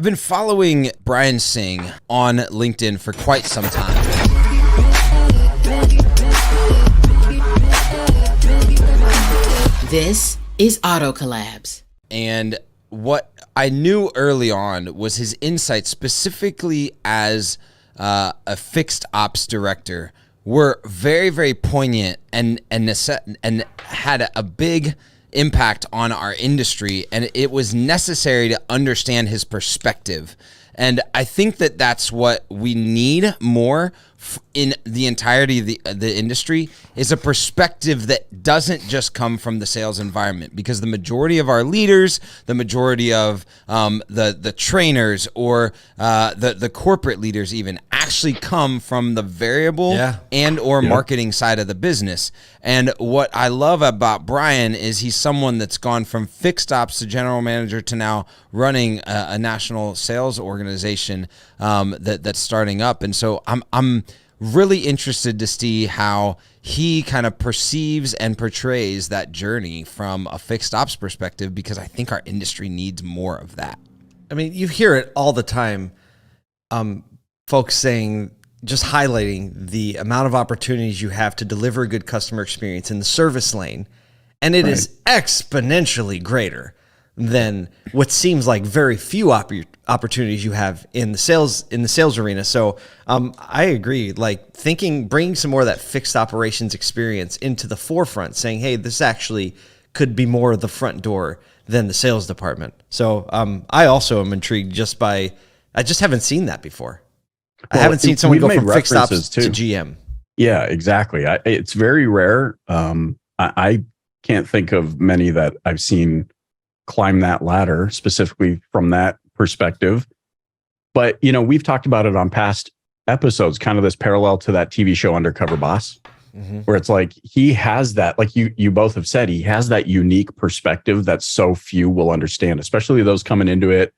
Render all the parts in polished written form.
I've been following Brian Singh on LinkedIn for quite some time. This is Auto Collabs. And what I knew early on was his insights, specifically as a fixed ops director, were very, very poignant and had a big impact on our industry. And it was necessary to understand his perspective. And I think that that's what we need more in the entirety of the industry, is a perspective that doesn't just come from the sales environment, because the majority of our leaders, the majority of the trainers or the corporate leaders even actually come from the variable and or marketing side of the business. And what I love about Brian is he's someone that's gone from fixed ops to general manager to now running a national sales organization that's starting up. And so I'm really interested to see how he kind of perceives and portrays that journey from a fixed ops perspective, because I think our industry needs more of that. I mean, you hear it all the time. Folks saying, just highlighting the amount of opportunities you have to deliver a good customer experience in the service lane. And it is exponentially greater than what seems like very few opportunities you have in the sales arena. So I agree, like bringing some more of that fixed operations experience into the forefront, saying, hey, this actually could be more of the front door than the sales department. So I also am intrigued I just haven't seen that before. I haven't seen someone go from fixed ops to GM. Yeah, exactly. It's very rare. I can't think of many that I've seen climb that ladder specifically from that perspective. But, we've talked about it on past episodes, kind of this parallel to that TV show Undercover Boss, where it's like he has that, like you both have said, he has that unique perspective that so few will understand, especially those coming into it.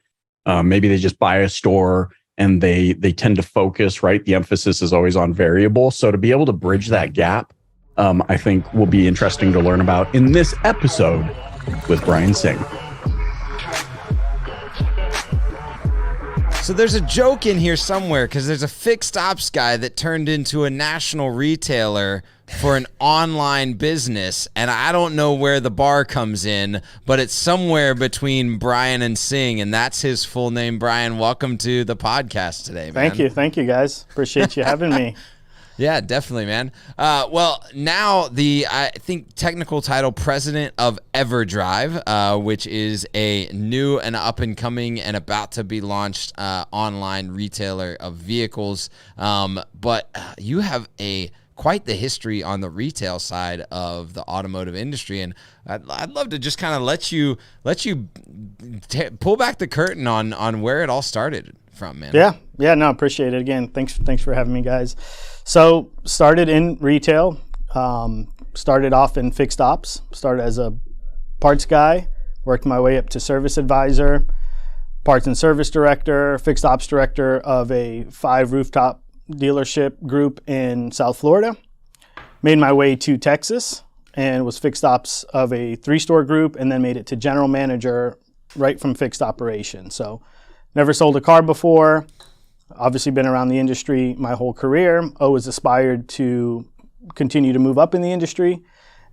Maybe they just buy a store and they tend to focus, right? The emphasis is always on variable. So to be able to bridge that gap, I think will be interesting to learn about in this episode with Brian Singh. So there's a joke in here somewhere, because there's a fixed ops guy that turned into a national retailer for an online business, and I don't know where the bar comes in, but it's somewhere between Brian and Singh, and that's his full name. Brian, welcome to the podcast today, man. Thank you, guys. Appreciate you having me. Yeah, definitely, man. Well, now I think technical title, president of evrdrive, which is a new and up and coming and about to be launched online retailer of vehicles. But you have quite the history on the retail side of the automotive industry, and I'd love to just kind of let you pull back the curtain on where it all started from, man. Yeah, no, appreciate it. Again, thanks for having me, guys. So started in retail, started off in fixed ops, started as a parts guy, worked my way up to service advisor, parts and service director, fixed ops director of a 5 rooftop dealership group in South Florida. Made my way to Texas and was fixed ops of a 3-store group, and then made it to general manager right from fixed operations. So never sold a car before. Obviously been around the industry my whole career. Always aspired to continue to move up in the industry.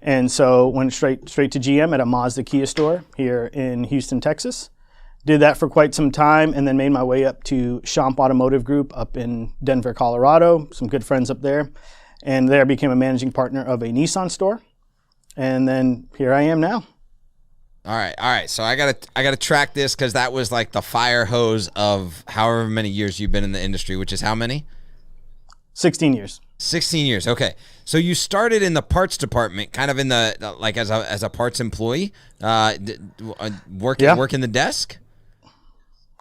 And so went straight to GM at a Mazda Kia store here in Houston, Texas. Did that for quite some time, and then made my way up to Champ Automotive Group up in Denver, Colorado. Some good friends up there. And there became a managing partner of a Nissan store. And then here I am now. All right. So I gotta track this, because that was like the fire hose of however many years you've been in the industry, which is how many? 16 years. 16 years. Okay. So you started in the parts department, kind of in the like as a parts employee, working the desk.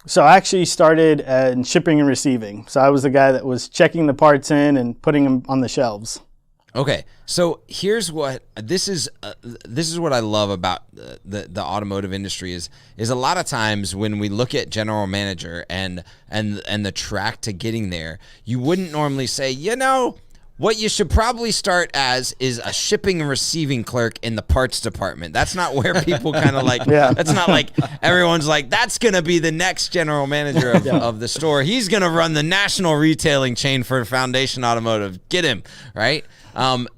So I actually started in shipping and receiving. So I was the guy that was checking the parts in and putting them on the shelves. Okay, so here's what this is what I love about the automotive industry is a lot of times when we look at general manager and the track to getting there, you wouldn't normally say, what you should probably start as is a shipping and receiving clerk in the parts department. That's not where people kind of like, that's not like everyone's like, that's going to be the next general manager of the store. He's going to run the national retailing chain for Foundation Automotive. Get him, right?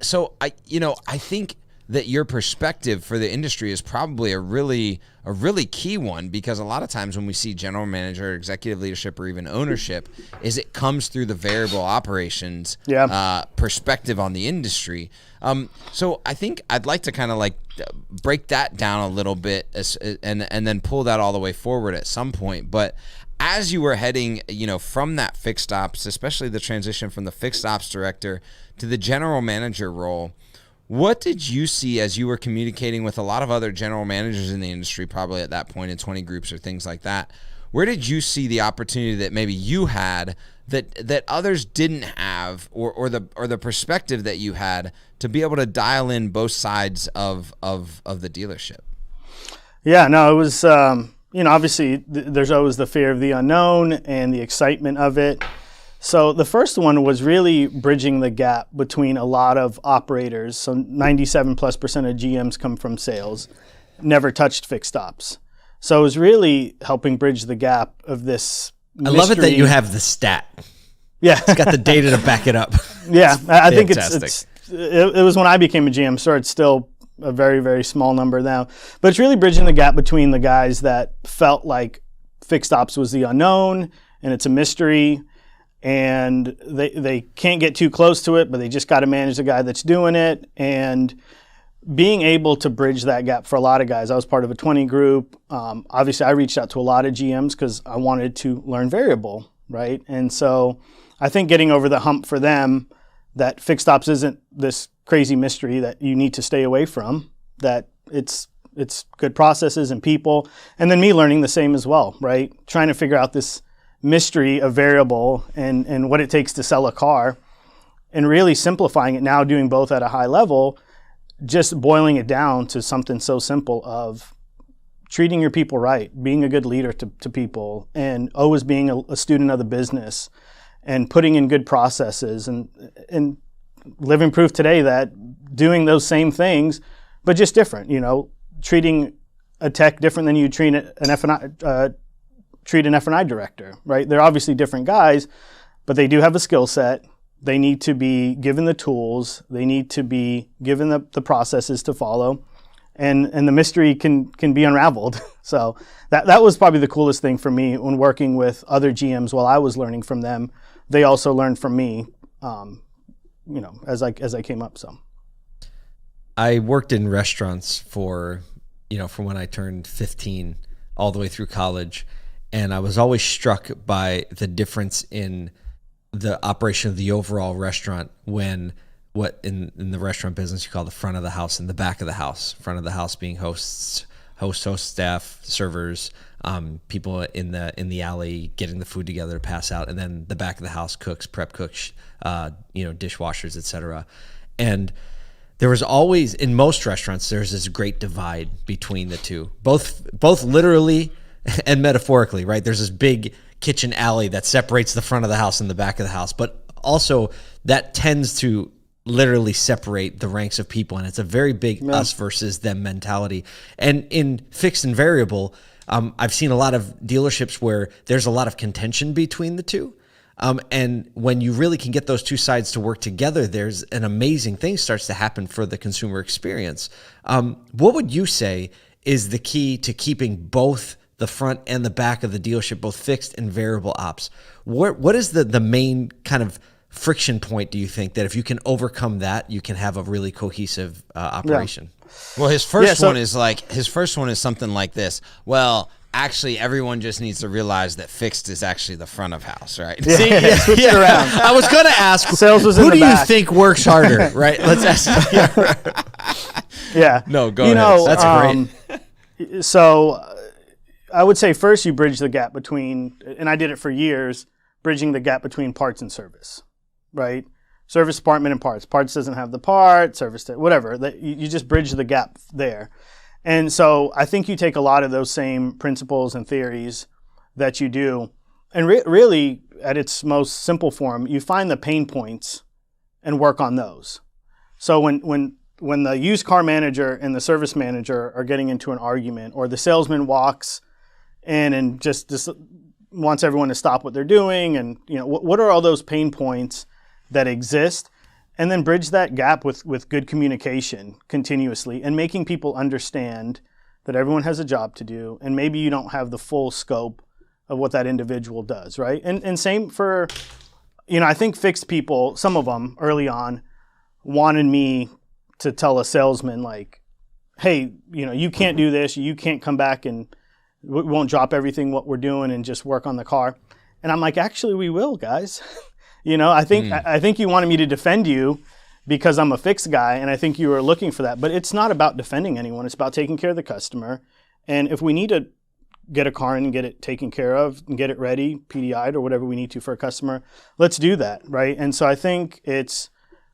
So I think that your perspective for the industry is probably a really key one, because a lot of times when we see general manager, executive leadership, or even ownership, is it comes through the variable operations perspective on the industry. So I think I'd like to kind of like break that down a little bit and then pull that all the way forward at some point. But as you were heading, from that fixed ops, especially the transition from the fixed ops director to the general manager role, what did you see as you were communicating with a lot of other general managers in the industry, probably at that point in 20 groups or things like that? Where did you see the opportunity that maybe you had that others didn't have, or the perspective that you had to be able to dial in both sides of the dealership? Yeah, no, it was, obviously there's always the fear of the unknown and the excitement of it. So the first one was really bridging the gap between a lot of operators. So 97+% of GMs come from sales, never touched fixed ops. So it was really helping bridge the gap of this mystery. I love it that you have the stat. Yeah. It's got the data to back it up. Yeah, I think it was when I became a GM, so it's still a very, very small number now. But it's really bridging the gap between the guys that felt like fixed ops was the unknown and it's a mystery, and they can't get too close to it, but they just got to manage the guy that's doing it. And being able to bridge that gap for a lot of guys. I was part of a 20 group. Obviously, I reached out to a lot of GMs because I wanted to learn variable, right? And so I think getting over the hump for them, that fixed ops isn't this crazy mystery that you need to stay away from, that it's good processes and people. And then me learning the same as well, right? Trying to figure out this mystery of variable and what it takes to sell a car, and really simplifying it now, doing both at a high level, just boiling it down to something so simple of treating your people right, being a good leader to people, and always being a student of the business, and putting in good processes, and living proof today that doing those same things, but just different, treating a tech different than you treat an F&I director, right? They're obviously different guys, but they do have a skill set. They need to be given the tools. They need to be given the processes to follow, and the mystery can be unraveled. So that was probably the coolest thing for me when working with other GMs while I was learning from them. They also learned from me, as I came up. So I worked in restaurants for, from when I turned 15 all the way through college. And I was always struck by the difference in the operation of the overall restaurant when what in the restaurant business you call the front of the house and the back of the house. Front of the house being host staff, servers, people in the alley getting the food together to pass out, and then the back of the house, cooks, prep cooks, dishwashers, etc. And there was always, in most restaurants, there's this great divide between the two, both literally and metaphorically, right? There's this big kitchen alley that separates the front of the house and the back of the house, but also that tends to literally separate the ranks of people, and it's a very big us versus them mentality. And in fixed and variable, I've seen a lot of dealerships where there's a lot of contention between the two. And when you really can get those two sides to work together, there's an amazing thing starts to happen for the consumer experience. What would you say is the key to keeping both the front and the back of the dealership, both fixed and variable ops? What is the main kind of friction point, do you think, that if you can overcome that, you can have a really cohesive operation? Yeah. Well, his first one is something like this. Well, actually, everyone just needs to realize that fixed is actually the front of house, right? Yeah. See, switch it around. I was going to ask, sales was who in the do back. you think works harder, right? Let's ask. Yeah. No, go ahead. That's great. So I would say first you bridge the gap between, and I did it for years, bridging the gap between parts and service, right? Service department and parts. Parts doesn't have the part, service, whatever. You just bridge the gap there. And so I think you take a lot of those same principles and theories that you do, and really at its most simple form, you find the pain points and work on those. So when the used car manager and the service manager are getting into an argument, or the salesman walks in and just wants everyone to stop what they're doing, and what are all those pain points that exist, and then bridge that gap with good communication continuously, and making people understand that everyone has a job to do, and maybe you don't have the full scope of what that individual does, right? And same for, I think fixed people, some of them early on wanted me to tell a salesman like, hey, you can't do this, you can't come back, and we won't drop everything what we're doing and just work on the car. And I'm like, actually we will, guys. I think you wanted me to defend you because I'm a fixed guy, and I think you were looking for that. But it's not about defending anyone. It's about taking care of the customer. And if we need to get a car in and get it taken care of and get it ready, PDI'd or whatever we need to for a customer, let's do that, right? And so I think it's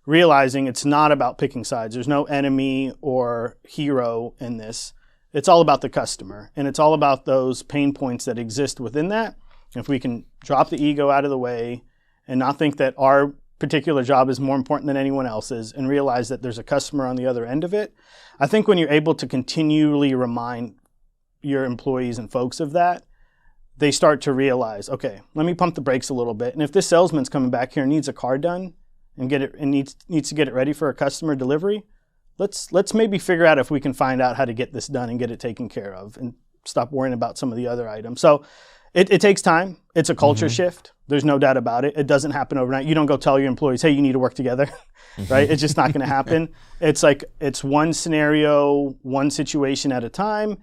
realizing it's not about picking sides. There's no enemy or hero in this. It's all about the customer, and it's all about those pain points that exist within that. If we can drop the ego out of the way and not think that our particular job is more important than anyone else's, and realize that there's a customer on the other end of it, I think when you're able to continually remind your employees and folks of that, they start to realize, okay, let me pump the brakes a little bit. And if this salesman's coming back here and needs a car done and needs to get it ready for a customer delivery, let's maybe figure out if we can find out how to get this done and get it taken care of, and stop worrying about some of the other items. So it takes time. It's a culture shift. There's no doubt about it. It doesn't happen overnight. You don't go tell your employees, hey, you need to work together, right? It's just not going to happen. It's like, it's one scenario, one situation at a time.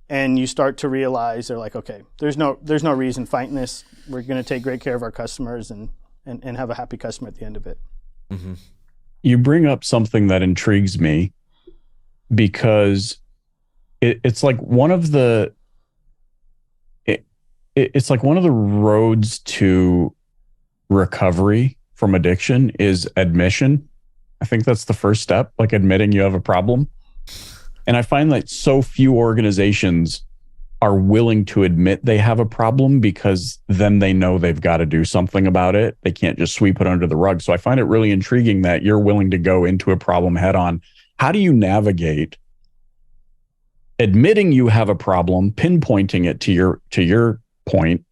And you start to realize they're like, okay, there's no reason fighting this. We're going to take great care of our customers and have a happy customer at the end of it. Mm-hmm. You bring up something that intrigues me, because it's like one of the it's like one of the roads to recovery from addiction is admission. I think that's the first step, like admitting you have a problem. And I find that so few organizations are willing to admit they have a problem, because then they know they've got to do something about it. They can't just sweep it under the rug. So I find it really intriguing that you're willing to go into a problem head on. How do you navigate admitting you have a problem, pinpointing it to your point,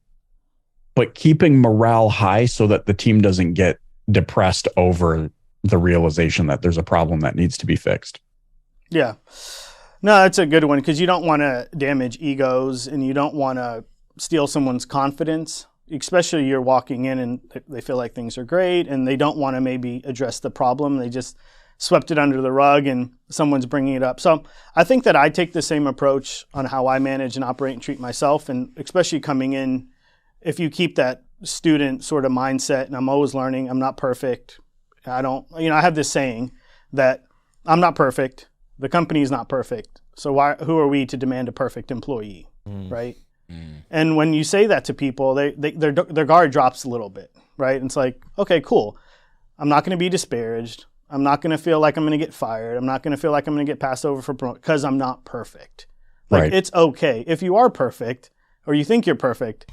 but keeping morale high so that the team doesn't get depressed over the realization that there's a problem that needs to be fixed? Yeah. No, that's a good one, because you don't want to damage egos, and you don't want to steal someone's confidence, especially you're walking in and they feel like things are great and they don't want to maybe address the problem. They just swept it under the rug and someone's bringing it up. So I think that I take the same approach on how I manage and operate and treat myself, and especially coming in, if you keep that student sort of mindset, and I'm always learning, I'm not perfect. I have this saying that I'm not perfect. The company is not perfect. So who are we to demand a perfect employee, right? And when you say that to people, their guard drops a little bit, right? And it's like, okay, cool. I'm not going to be disparaged. I'm not going to feel like I'm going to get fired. I'm not going to feel like I'm going to get passed over for promotion because I'm not perfect. Like, right. It's okay. If you are perfect, or you think you're perfect,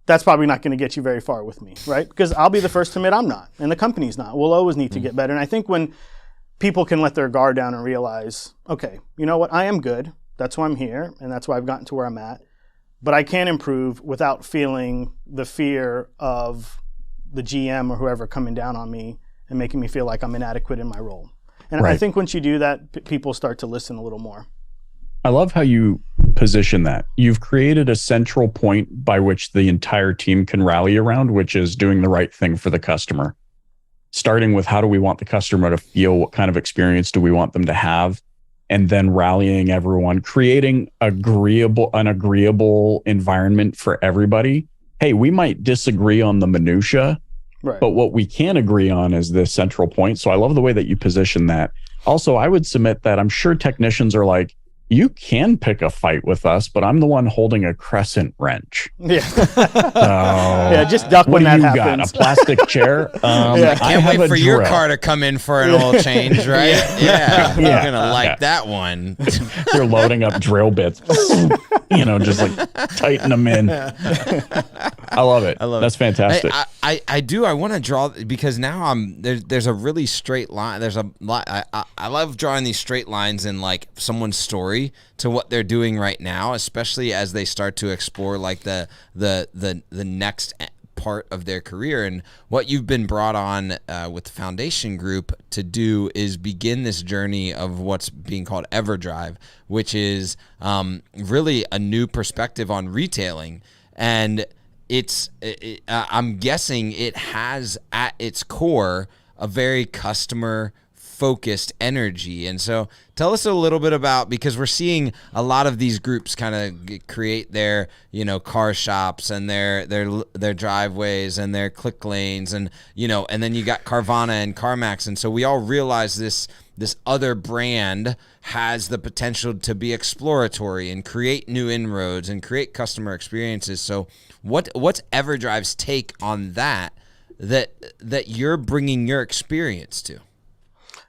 that's probably not going to get you very far with me, right? Because I'll be the first to admit I'm not, and the company's not. We'll always need to get better. And I think when people can let their guard down and realize, okay, you know what? I am good. That's why I'm here, and that's why I've gotten to where I'm at. But I can improve without feeling the fear of the GM or whoever coming down on me and making me feel like I'm inadequate in my role. And right. I think once you do that, people start to listen a little more. I love how you position that. You've created a central point by which the entire team can rally around, which is doing the right thing for the customer. Starting with, how do we want the customer to feel? What kind of experience do we want them to have? And then rallying everyone, creating an agreeable environment for everybody. Hey, we might disagree on the minutia, right, but what we can agree on is this central point. So I love the way that you position that. Also, I would submit that I'm sure technicians are like, you can pick a fight with us, but I'm the one holding a crescent wrench. Yeah. Yeah, just duck when that happens. What do you got, a plastic chair? I can't wait for your car to come in for an oil change, right? Yeah. You're going to like that one. You're loading up drill bits, just like tighten them in. I love it. That's fantastic. Hey, I do. I want to draw because now there's a really straight line. There's a lot. I love drawing these straight lines in like someone's story to what they're doing right now, especially as they start to explore like the next part of their career. And what you've been brought on with the foundation group to do is begin this journey of what's being called evrdrive, which is really a new perspective on retailing. And I'm guessing it has at its core a very customer focused energy. And so tell us a little bit about, because we're seeing a lot of these groups kind of create their, car shops and their driveways and their click lanes and, and then you got Carvana and CarMax. And so we all realize this other brand has the potential to be exploratory and create new inroads and create customer experiences. So what's EverDrive's take on that you're bringing your experience to?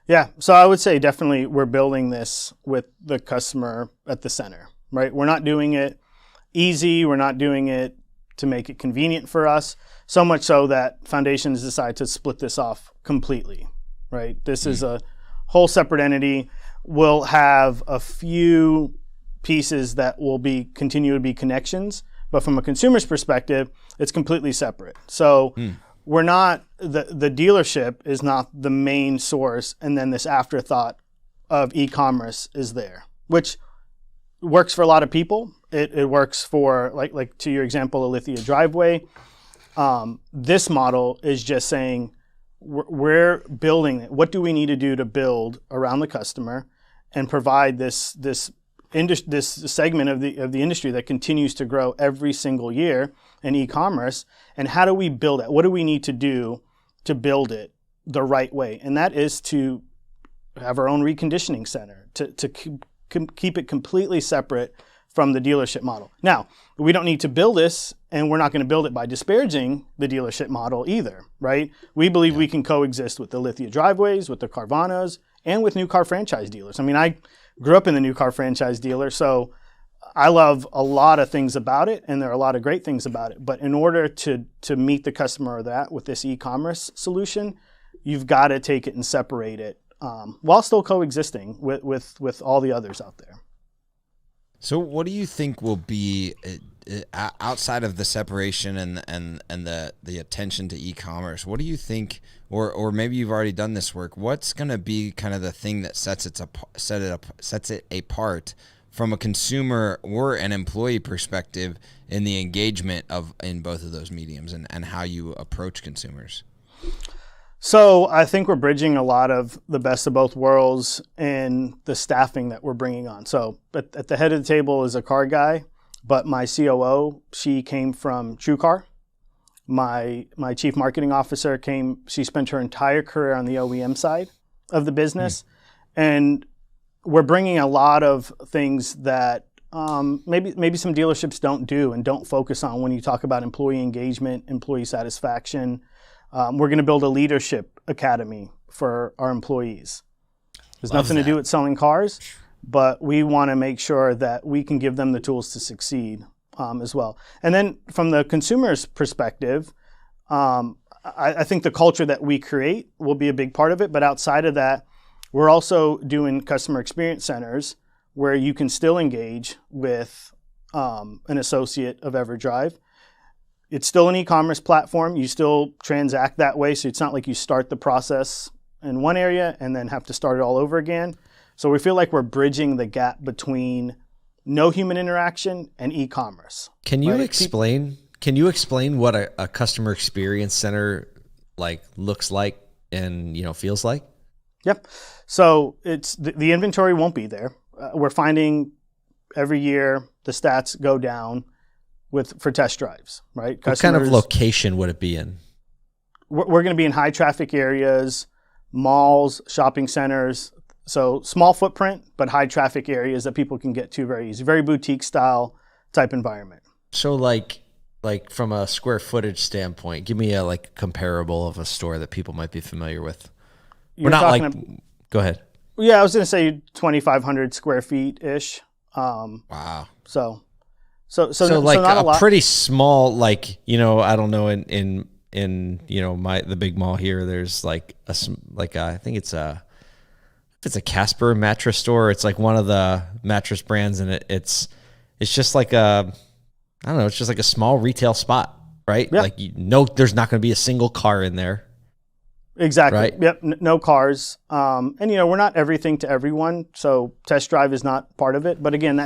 Yeah, so I would say definitely we're building this with the customer at the center, right? We're not doing it easy. We're not doing it to make it convenient for us, so much so that foundations decide to split this off completely, right? This is a whole separate entity. We'll have a few pieces that will continue to be connections, but from a consumer's perspective, it's completely separate. So we're not, the dealership is not the main source, and then this afterthought of e-commerce is there, which works for a lot of people. It works for, like to your example, a Lithia driveway. This model is just saying, we're building it. What do we need to do to build around the customer and provide this segment of the industry that continues to grow every single year in e-commerce? And how do we build it? What do we need to do to build it the right way? And that is to have our own reconditioning center, to keep it completely separate from the dealership model. Now, we don't need to build this, and we're not going to build it by disparaging the dealership model either, right? We believe we can coexist with the Lithia driveways, with the Carvanas, and with new car franchise dealers. I mean, I grew up in the new car franchise dealer, so I love a lot of things about it, and there are a lot of great things about it. But in order to meet the customer with this e-commerce solution, you've got to take it and separate it while still coexisting with all the others out there. So what do you think will be, outside of the separation and the attention to e-commerce, what do you think, or maybe you've already done this work, what's going to be kind of the thing that sets it apart from a consumer or an employee perspective in the engagement in both of those mediums and how you approach consumers? So I think we're bridging a lot of the best of both worlds in the staffing that we're bringing on. So at the head of the table is a car guy, but my COO, she came from TrueCar. My chief marketing officer she spent her entire career on the OEM side of the business. And we're bringing a lot of things that maybe some dealerships don't do and don't focus on when you talk about employee engagement, employee satisfaction. We're going to build a leadership academy for our employees. There's nothing to do with selling cars, but we want to make sure that we can give them the tools to succeed as well. And then from the consumer's perspective, I think the culture that we create will be a big part of it. But outside of that, we're also doing customer experience centers where you can still engage with an associate of EverDrive. It's still an e-commerce platform. You still transact that way. So it's not like you start the process in one area and then have to start it all over again. So we feel like we're bridging the gap between no human interaction and e-commerce. Can you explain what a customer experience center looks like and feels like? Yep. So it's the inventory won't be there. We're finding every year the stats go down for test drives, right? What kind of location would it be in? We're going to be in high traffic areas, malls, shopping centers. So small footprint, but high traffic areas that people can get to very easy. Very boutique style type environment. So like from a square footage standpoint, give me a comparable of a store that people might be familiar with. We're not go ahead. Yeah, I was going to say 2,500 square feet ish. Wow. So not a lot. Pretty small, I don't know, in in the big mall here. There's I think it's a Casper mattress store. It's like one of the mattress brands, and it's just like it's just like a small retail spot, right? Yeah. Like there's not going to be a single car in there. Exactly. Right. Yep. No cars. And we're not everything to everyone, so test drive is not part of it. But again,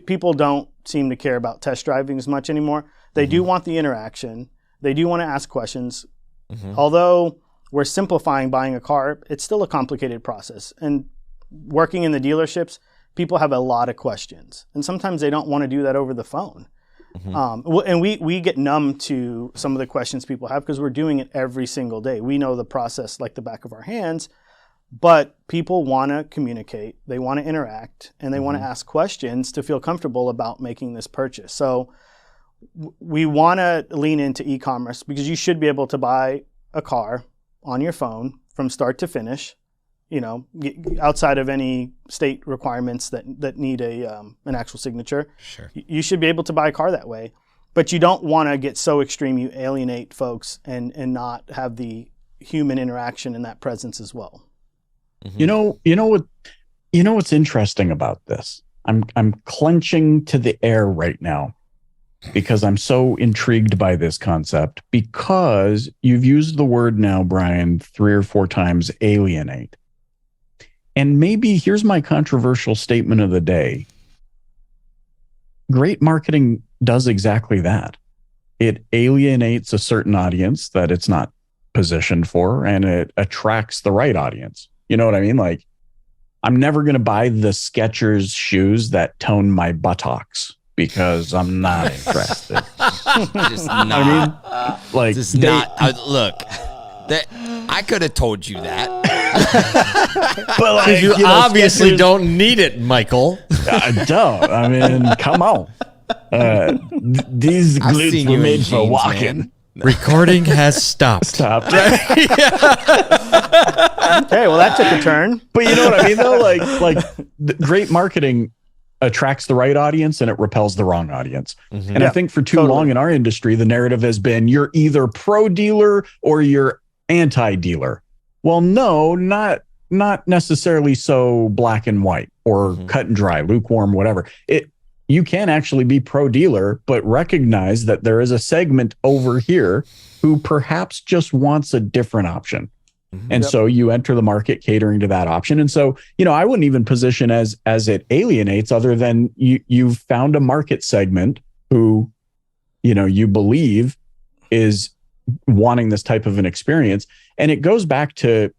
people don't seem to care about test driving as much anymore. They do want the interaction. They do want to ask questions. Although we're simplifying buying a car, it's still a complicated process. And working in the dealerships, people have a lot of questions, and sometimes they don't want to do that over the phone. And we get numb to some of the questions people have because we're doing it every single day. We know the process like the back of our hands, but people want to communicate, they want to interact, and they want to ask questions to feel comfortable about making this purchase. So we want to lean into e-commerce because you should be able to buy a car on your phone from start to finish, outside of any state requirements that need an actual signature. Sure. You should be able to buy a car that way, but you don't want to get so extreme you alienate folks and not have the human interaction and that presence as well. What's interesting about this? I'm clenching to the air right now because I'm so intrigued by this concept, because you've used the word now, Brian, 3 or 4 times, alienate. And maybe here's my controversial statement of the day. Great marketing does exactly that. It alienates a certain audience that it's not positioned for, and it attracts the right audience. You know what I mean? Like, I'm never going to buy the Skechers shoes that tone my buttocks because I'm not interested. Just not. I mean, like, Just not. Look, I could have told you that. but like, You obviously Skechers- don't need it, Michael. I don't. I mean, come on. These I've glutes seen were you in made for jeans, walking. man. Recording has stopped. Stop. Okay, well that took a turn. But you know what I mean, though? Like the great marketing attracts the right audience and it repels the wrong audience. And I think for too long in our industry, the narrative has been you're either pro dealer or you're anti dealer. Well, no, not necessarily so black and white or cut and dry, lukewarm, whatever. You can actually be pro dealer, but recognize that there is a segment over here who perhaps just wants a different option. And so you enter the market catering to that option. And so, I wouldn't even position as it alienates, other than you've found a market segment who, you believe is wanting this type of an experience. And it goes back to,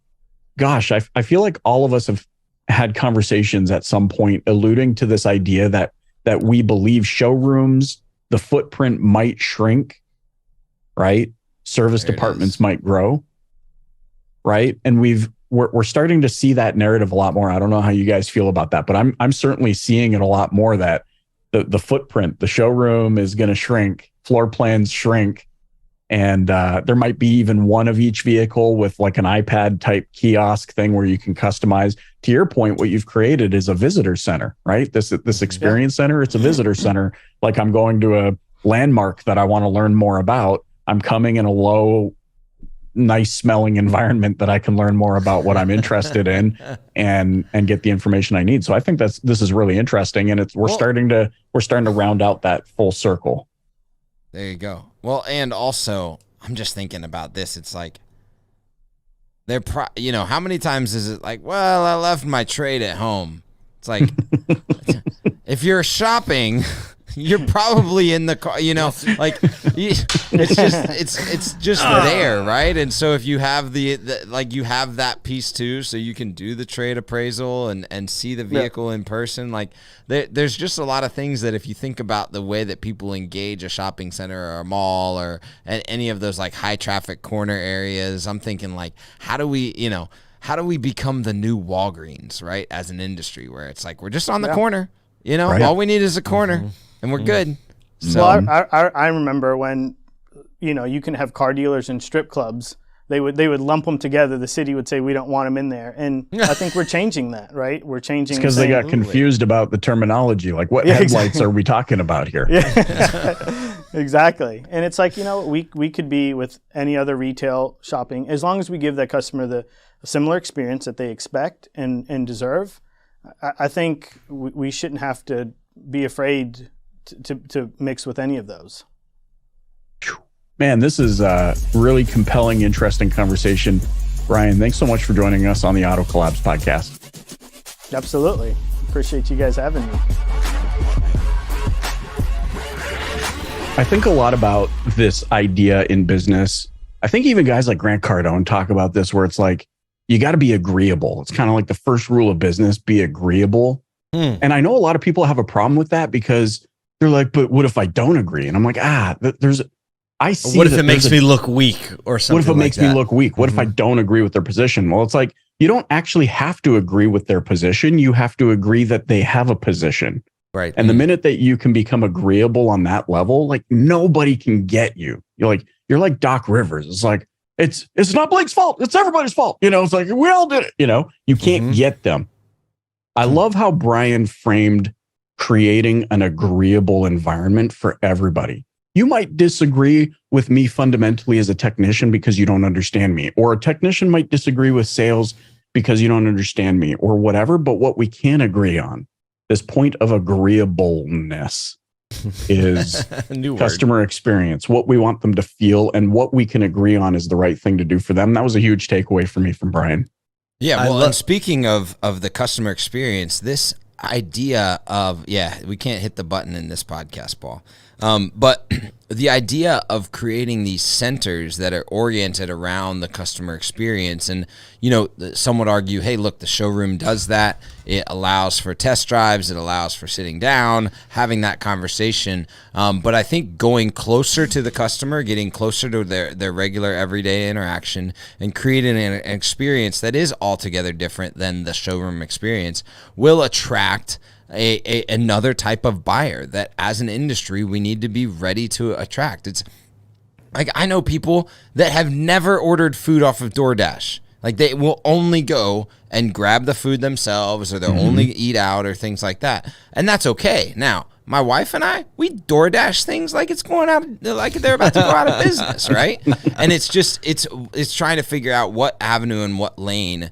gosh, I feel like all of us have had conversations at some point alluding to this idea that we believe showrooms, the footprint might shrink, right? Service departments might grow, right? And we're starting to see that narrative a lot more. I don't know how you guys feel about that, but I'm certainly seeing it a lot more, that the footprint, the showroom is going to shrink, floor plans shrink, and there might be even one of each vehicle with like an iPad type kiosk thing where you can customize. To your point, what you've created is a visitor center, right? This experience center, it's a visitor center. Like, I'm going to a landmark that I want to learn more about. I'm coming in a low, nice smelling environment that I can learn more about what I'm interested in and get the information I need. So I think this is really interesting, and we're starting to round out that full circle. There you go. Well, and also, I'm just thinking about this. It's like, how many times is it like, well, I left my trade at home? It's like, if you're shopping, you're probably in the car, it's just there, right? And so if you have you have that piece too, so you can do the trade appraisal and see the vehicle in person. Like, there's just a lot of things that if you think about the way that people engage a shopping center or a mall or any of those like high traffic corner areas, I'm thinking like, how do we become the new Walgreens, right? As an industry where it's like, we're just on the corner, Right. all we need is a corner. And we're good. So Well, I remember when, you can have car dealers and strip clubs. They would lump them together. The city would say, we don't want them in there. And I think we're changing that, right? We're changing. Because they got confused about the terminology. Like, what headlights are we talking about here? Exactly. And it's like, we could be with any other retail shopping, as long as we give that customer the similar experience that they expect and deserve. I think we shouldn't have to be afraid to mix with any of those. Man, this is a really compelling, interesting conversation. Brian, thanks so much for joining us on the Auto Collabs podcast. Absolutely. Appreciate you guys having me. I think a lot about this idea in business. I think even guys like Grant Cardone talk about this, where it's like, you got to be agreeable. It's kind of like the first rule of business, be agreeable. And I know a lot of people have a problem with that because they're like, but what if I don't agree? And I'm like, I see. What if it makes me look weak or something? What if it makes me look weak? What if I don't agree with their position? Well, it's like, you don't actually have to agree with their position. You have to agree that they have a position. Right. And the minute that you can become agreeable on that level, like nobody can get you. You're like Doc Rivers. It's like, it's not Blake's fault. It's everybody's fault. It's like, we all did it. You can't get them. I love how Brian framed creating an agreeable environment for everybody. You might disagree with me fundamentally as a technician because you don't understand me, or a technician might disagree with sales because you don't understand me, or whatever. But what we can agree on, this point of agreeableness, is customer experience, what we want them to feel, and what we can agree on is the right thing to do for them. That was a huge takeaway for me from Brian. Yeah, well, and speaking of the customer experience, this idea of, we can't hit the button in this podcast, Paul. But the idea of creating these centers that are oriented around the customer experience, and some would argue, hey, look, the showroom does that. It allows for test drives. It allows for sitting down, having that conversation. But I think going closer to the customer, getting closer to their regular everyday interaction, and creating an experience that is altogether different than the showroom experience will attract another type of buyer that, as an industry, we need to be ready to attract. It's like, I know people that have never ordered food off of DoorDash. Like, they will only go and grab the food themselves, or they'll only eat out, or things like that. And that's okay. Now, my wife and I, we DoorDash things like it's going out, like they're about to go out of business, right? And it's just, it's trying to figure out what avenue and what lane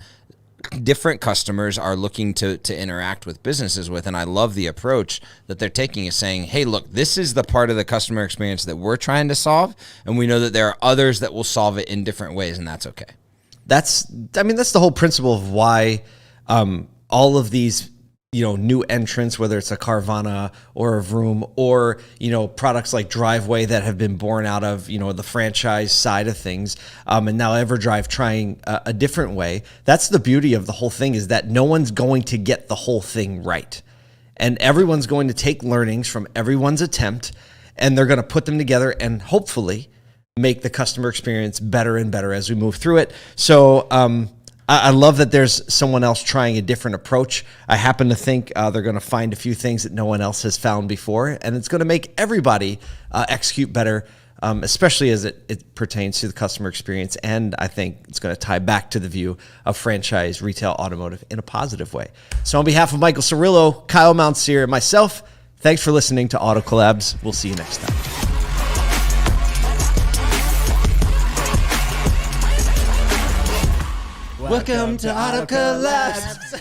different customers are looking to interact with businesses with. And I love the approach that they're taking, is saying, hey, look, this is the part of the customer experience that we're trying to solve, and we know that there are others that will solve it in different ways, and that's okay. That's the whole principle of why all of these new entrants, whether it's a Carvana or a Vroom, or products like Driveway that have been born out of the franchise side of things, and now evrdrive trying a different way. That's the beauty of the whole thing, is that no one's going to get the whole thing right, and everyone's going to take learnings from everyone's attempt, and they're going to put them together and hopefully make the customer experience better and better as we move through it. So I love that there's someone else trying a different approach. I happen to think they're going to find a few things that no one else has found before, and it's going to make everybody execute better, especially as it pertains to the customer experience. And I think it's going to tie back to the view of franchise retail automotive in a positive way. So on behalf of Michael Cirillo, Kyle Mountsier, and myself, thanks for listening to Auto Collabs. We'll see you next time. Welcome to Auto Collabs.